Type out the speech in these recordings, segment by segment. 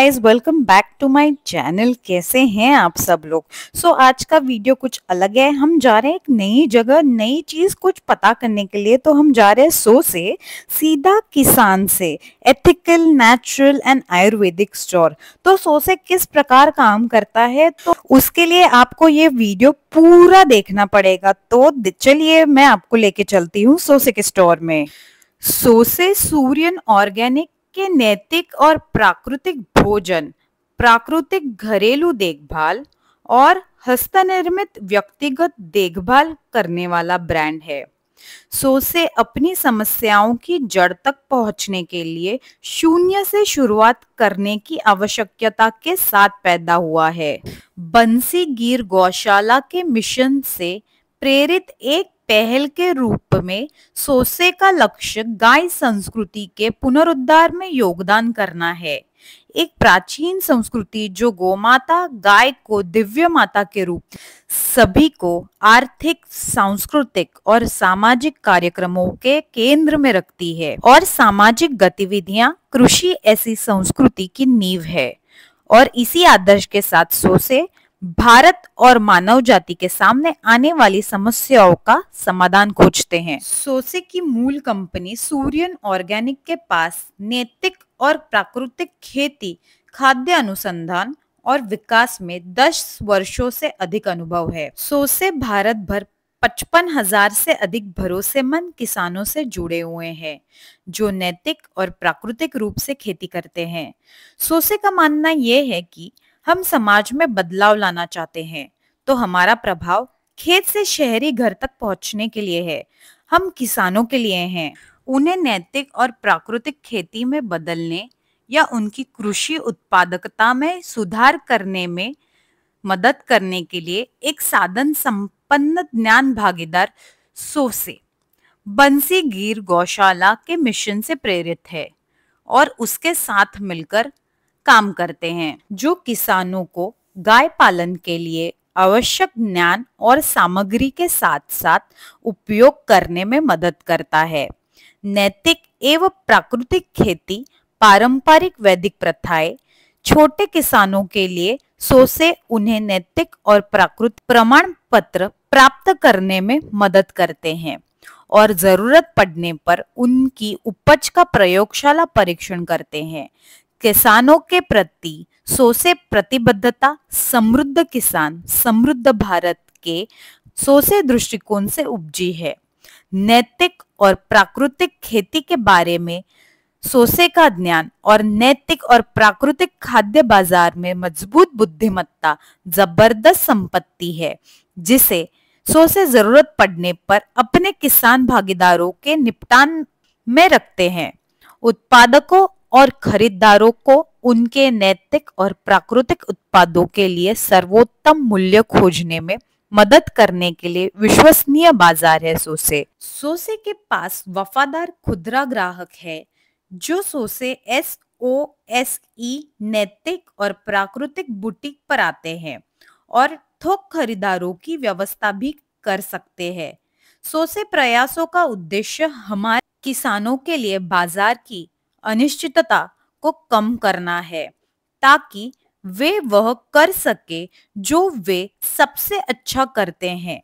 Guys, welcome back to my channel. कैसे हैं आप सब लोग? आज का वीडियो कुछ अलग है। हम जा रहे हैं एक नई जगह, नई चीज कुछ पता करने के लिए। तो हम जा रहे हैं से सीधा किसान से, ethical, natural and Ayurvedic store. तो से किस प्रकार काम करता है, तो उसके लिए आपको ये वीडियो पूरा देखना पड़ेगा। तो चलिए मैं आपको लेके चलती हूँ से के स्टोर में। से सूर्यन ऑर्गेनिक के नैतिक और प्राकृतिक भोजन, प्राकृतिक घरेलू देखभाल और हस्तनिर्मित व्यक्तिगत देखभाल करने वाला ब्रांड है। से अपनी समस्याओं की जड़ तक पहुंचने के लिए शून्य से शुरुआत करने की आवश्यकता के साथ पैदा हुआ है। बंसी गिर गौशाला के मिशन से प्रेरित एक पहल के रूप में से का लक्ष्य गाय संस्कृति के पुनरुद्धार में योगदान करना है। एक प्राचीन संस्कृति जो गोमाता गाय को दिव्य माता के रूप सभी को आर्थिक, सांस्कृतिक और सामाजिक कार्यक्रमों के केंद्र में रखती है, और सामाजिक गतिविधियां कृषि ऐसी संस्कृति की नींव है। और इसी आदर्श के साथ से भारत और मानव जाति के सामने आने वाली समस्याओं का समाधान खोजते हैं। से की मूल कंपनी सूर्यन ऑर्गेनिक के पास नैतिक और प्राकृतिक खेती, खाद्य अनुसंधान और विकास में 10 वर्षों से अधिक अनुभव है। से भारत भर 55,000 से अधिक भरोसेमंद किसानों से जुड़े हुए हैं, जो नैतिक और प्राकृतिक रूप से खेती करते हैं। से का मानना यह है कि हम समाज में बदलाव लाना चाहते हैं, तो हमारा प्रभाव खेत से शहरी घर तक पहुंचने के लिए है। हम किसानों के लिए हैं। उन्हें नैतिक और प्राकृतिक खेती में बदलने या उनकी कृषि उत्पादकता में सुधार करने में मदद करने के लिए एक साधन संपन्न ज्ञान भागीदार से बंसी गिर गौशाला के मिशन से प्रेरित है और उसके साथ मिलकर काम करते हैं, जो किसानों को गाय पालन के लिए आवश्यक ज्ञान और सामग्री के साथ साथ उपयोग करने में मदद करता है। नैतिक एवं प्राकृतिक खेती, पारंपरिक वैदिक प्रथाएं छोटे किसानों के लिए से उन्हें नैतिक और प्राकृतिक प्रमाण पत्र प्राप्त करने में मदद करते हैं और जरूरत पड़ने पर उनकी उपज का प्रयोगशाला परीक्षण करते हैं। किसानों के प्रति से प्रतिबद्धता समृद्ध किसान समृद्ध भारत के से दृष्टिकोण से उपजी है। नैतिक और प्राकृतिक खेती के बारे में से का ज्ञान और नैतिक और प्राकृतिक खाद्य बाजार में मजबूत बुद्धिमत्ता जबरदस्त संपत्ति है, जिसे से जरूरत पड़ने पर अपने किसान भागीदारों के निपटान में रखते हैं। उत्पादकों और खरीदारों को उनके नैतिक और प्राकृतिक उत्पादों के लिए सर्वोत्तम मूल्य खोजने में मदद करने के लिए विश्वसनीय बाजार है। से के पास वफादार खुदरा ग्राहक है, जो से SOSE नैतिक और प्राकृतिक बुटीक पर आते हैं और थोक खरीदारों की व्यवस्था भी कर सकते हैं। से प्रयासों का उद्देश्य हमारे किसानों के लिए बाजार की अनिश्चितता को कम करना है, ताकि वे वह कर सके जो वे सबसे अच्छा करते हैं,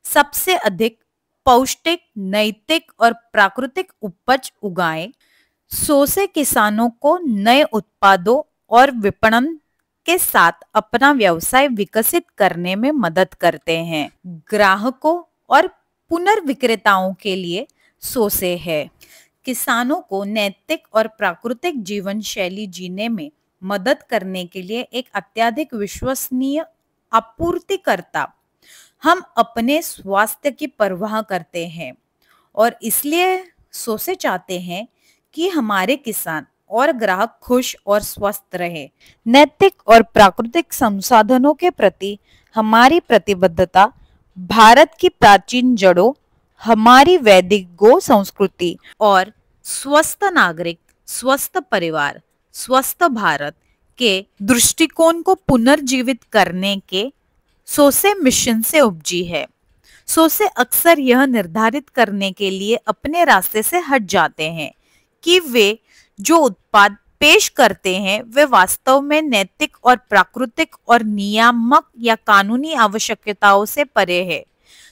सबसे अधिक पौष्टिक, नैतिक और प्राकृतिक उपज उगाएं। से किसानों को नए उत्पादों और विपणन के साथ अपना व्यवसाय विकसित करने में मदद करते हैं। ग्राहकों और पुनर्विक्रेताओं के लिए से है। किसानों को नैतिक और प्राकृतिक जीवन शैली जीने में मदद करने के लिए एक अत्यधिक विश्वसनीय आपूर्तिकर्ता। हम अपने स्वास्थ्य की परवाह करते हैं और इसलिए से चाहते हैं कि हमारे किसान और ग्राहक खुश और स्वस्थ रहे। नैतिक और प्राकृतिक संसाधनों के प्रति हमारी प्रतिबद्धता भारत की प्राचीन जड़ों, हमारी वैदिक गो संस्कृति और स्वस्थ नागरिक, स्वस्थ परिवार, स्वस्थ भारत के दृष्टिकोण को पुनर्जीवित करने के से मिशन से उपजी है। से अक्सर यह निर्धारित करने के लिए अपने रास्ते से हट जाते हैं कि वे जो उत्पाद पेश करते हैं वे वास्तव में नैतिक और प्राकृतिक और नियामक या कानूनी आवश्यकताओं से परे है।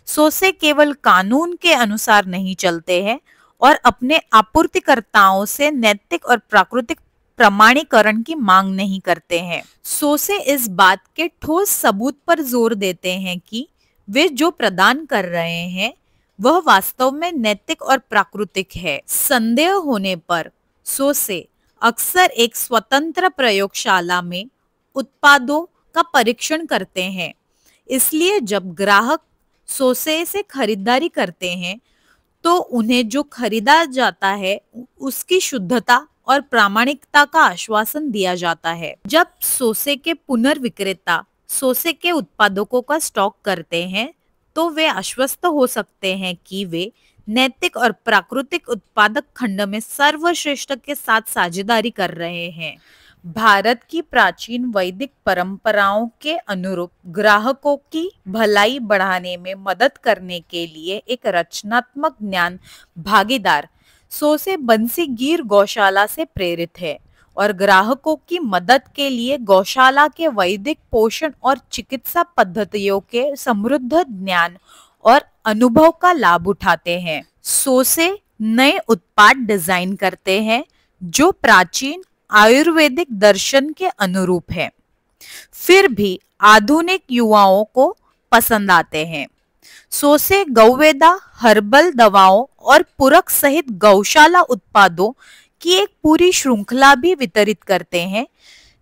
सोसे केवल कानून के अनुसार नहीं चलते हैं और अपने आपूर्तिकर्ताओं से नैतिक और प्राकृतिक प्रमाणीकरण की मांग नहीं करते हैं। सोसे इस बात के ठोस सबूत पर जोर देते हैं कि वे जो प्रदान कर रहे हैं वह वास्तव में नैतिक और प्राकृतिक है। संदेह होने पर सोसे अक्सर एक स्वतंत्र प्रयोगशाला में उत्पादों का परीक्षण करते हैं। इसलिए जब ग्राहक सोसे से खरीदारी करते हैं तो उन्हें जो खरीदा जाता है उसकी शुद्धता और प्रामाणिकता का आश्वासन दिया जाता है। जब सोसे के पुनर्विक्रेता सोसे के उत्पादकों का स्टॉक करते हैं तो वे आश्वस्त हो सकते हैं कि वे नैतिक और प्राकृतिक उत्पादक खंड में सर्वश्रेष्ठ के साथ साझेदारी कर रहे हैं। भारत की प्राचीन वैदिक परंपराओं के अनुरूप ग्राहकों की भलाई बढ़ाने में मदद करने के लिए एक रचनात्मक ज्ञान भागीदार सोसे बंसी गिर गौशाला से प्रेरित है और ग्राहकों की मदद के लिए गौशाला के वैदिक पोषण और चिकित्सा पद्धतियों के समृद्ध ज्ञान और अनुभव का लाभ उठाते हैं। सोसे नए उत्पाद डिजाइन करते हैं जो प्राचीन आयुर्वेदिक दर्शन के अनुरूप है, फिर भी आधुनिक युवाओं को पसंद आते हैं। सोसे गौवेदा, हर्बल दवाओं और पूरक सहित गौशाला उत्पादों की एक पूरी श्रृंखला भी वितरित करते हैं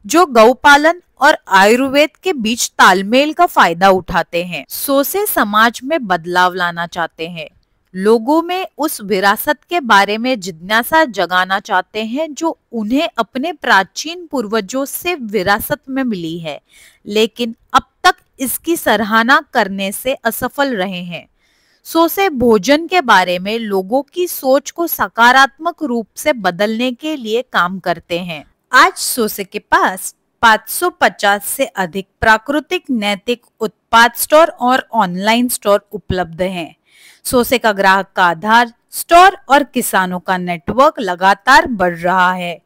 जो गौपालन और आयुर्वेद के बीच तालमेल का फायदा उठाते हैं। सोसे समाज में बदलाव लाना चाहते हैं, लोगों में उस विरासत के बारे में जिज्ञासा जगाना चाहते हैं जो उन्हें अपने प्राचीन पूर्वजों से विरासत में मिली है, लेकिन अब तक इसकी सराहना करने से असफल रहे हैं। सोसे भोजन के बारे में लोगों की सोच को सकारात्मक रूप से बदलने के लिए काम करते हैं। आज सोसे के पास 550 से अधिक प्राकृतिक नैतिक उत्पाद स्टोर और ऑनलाइन स्टोर उपलब्ध हैं। सोसे का ग्राहक का आधार, स्टोर और किसानों का नेटवर्क लगातार बढ़ रहा है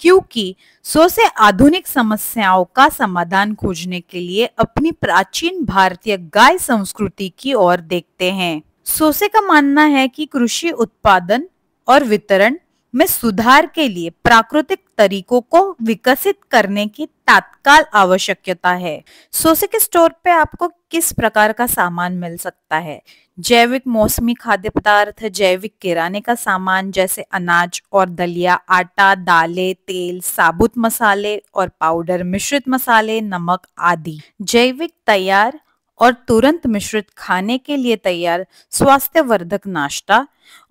क्योंकि सोसे आधुनिक समस्याओं का समाधान खोजने के लिए अपनी प्राचीन भारतीय गाय संस्कृति की ओर देखते हैं। सोसे का मानना है कि कृषि उत्पादन और वितरण में सुधार के लिए प्राकृतिक तरीकों को विकसित करने की तत्काल आवश्यकता है। सोसे के स्टोर पे आपको किस प्रकार का सामान मिल सकता है? जैविक मौसमी खाद्य पदार्थ, जैविक किराने का सामान जैसे अनाज और दलिया, आटा, दालें, तेल, साबुत मसाले और पाउडर, मिश्रित मसाले, नमक आदि। जैविक तैयार और तुरंत मिश्रित खाने के लिए तैयार स्वास्थ्यवर्धक नाश्ता,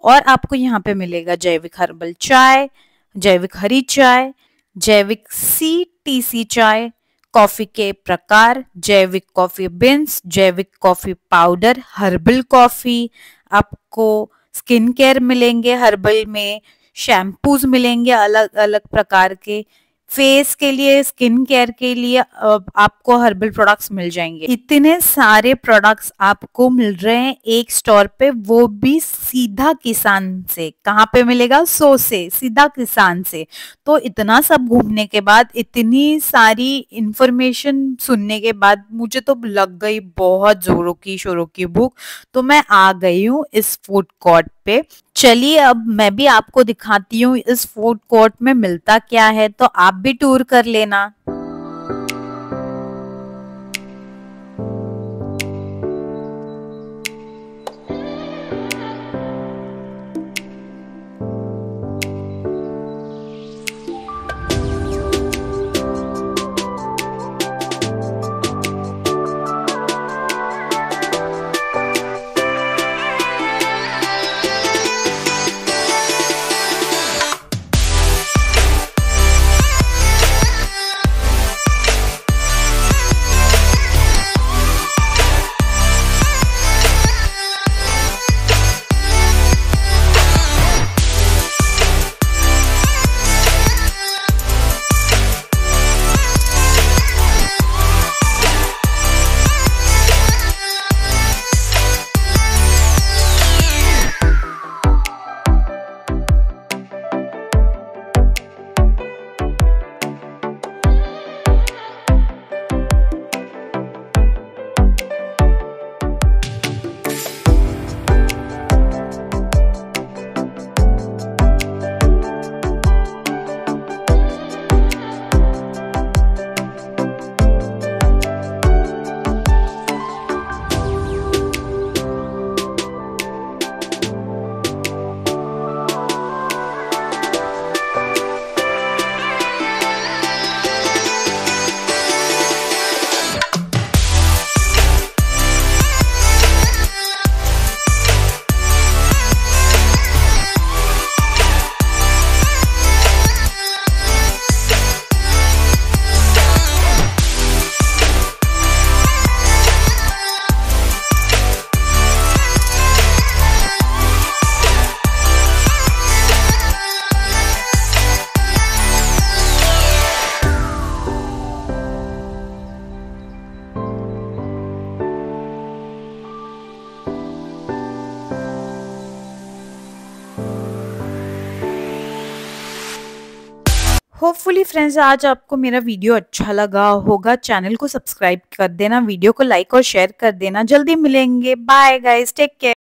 और आपको यहाँ पे मिलेगा जैविक हर्बल चाय, जैविक हरी चाय, जैविक CTC चाय, कॉफी के प्रकार, जैविक कॉफी बीन्स, जैविक कॉफी पाउडर, हर्बल कॉफी, आपको स्किन केयर मिलेंगे, हर्बल में शैम्पूज मिलेंगे अलग अलग प्रकार के, फेस के लिए, स्किन केयर के लिए आपको हर्बल प्रोडक्ट्स मिल जाएंगे। इतने सारे प्रोडक्ट्स आपको मिल रहे हैं एक स्टोर पे, वो भी सीधा किसान से। कहाँ पे मिलेगा? सोसे, सीधा किसान से। तो इतना सब घूमने के बाद, इतनी सारी इंफॉर्मेशन सुनने के बाद मुझे तो लग गई बहुत जोरों की शोरों की भूख, तो मैं आ गई हूँ इस फूड कोर्ट पे। चलिए अब मैं भी आपको दिखाती हूँ इस फूड कोर्ट में मिलता क्या है, तो आप भी टूर कर लेना। होपफुली फ्रेंड्स आज आपको मेरा वीडियो अच्छा लगा होगा। चैनल को सब्सक्राइब कर देना, वीडियो को लाइक और शेयर कर देना। जल्दी मिलेंगे। Bye guys, take care.